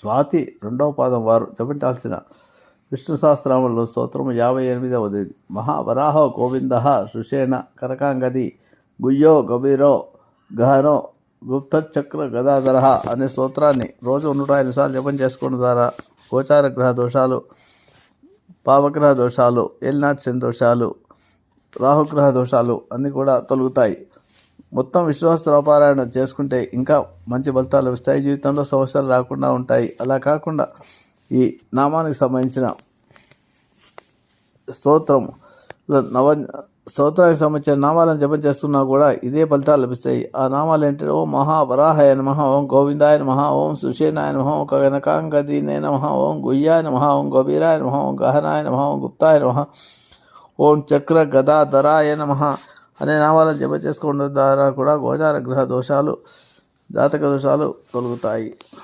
స్వాతి 2వ పాదం వారు జపించాల్సిన విష్ణు సహస్రనామంలో స్తోత్రము 58వ. మహావరాహో గోవింద శృషేణ కనకాంగది గుయ్యో గభీరో గహనో గుప్తచక్ర గదాధర అనే స్తోత్రాన్ని రోజు 108 సార్లు జపం చేసుకోవడం ద్వారా గోచార గ్రహ దోషాలు, పాపగ్రహ దోషాలు, ఏలినాటి శని దోషాలు, రాహుగ్రహ దోషాలు అన్నీ కూడా తొలగుతాయి. మొత్తం విష్ణు సహస్రనామపారాయణ చేసుకుంటే ఇంకా మంచి ఫలితాలు లభిస్తాయి. జీవితంలో సమస్యలు రాకుండా ఉంటాయి. అలా కాకుండా ఈ నామానికి సంబంధించిన స్తోత్రానికి సంబంధించిన నామాలను జపం చేస్తున్నా కూడా ఇదే ఫలితాలు లభిస్తాయి. ఆ నామాలు ఏంటంటే ఓం మహావరాహాయ నమః, ఓం గోవిందాయ నమః, ఓం సుషేనాయ నమః, ఓం కనకాంగదీనే నమః, ఓం గుయ్యాయ నమః, ఓం గభీరాయ నమః, ఓం గహనాయ నమః, ఓం గుప్తాయ నమః, ఓం చక్ర గదాధరాయ నమః అనే నామాలను జప చేసుకోవడం ద్వారా కూడా గోచార గ్రహ దోషాలు, జాతక దోషాలు తొలగుతాయి.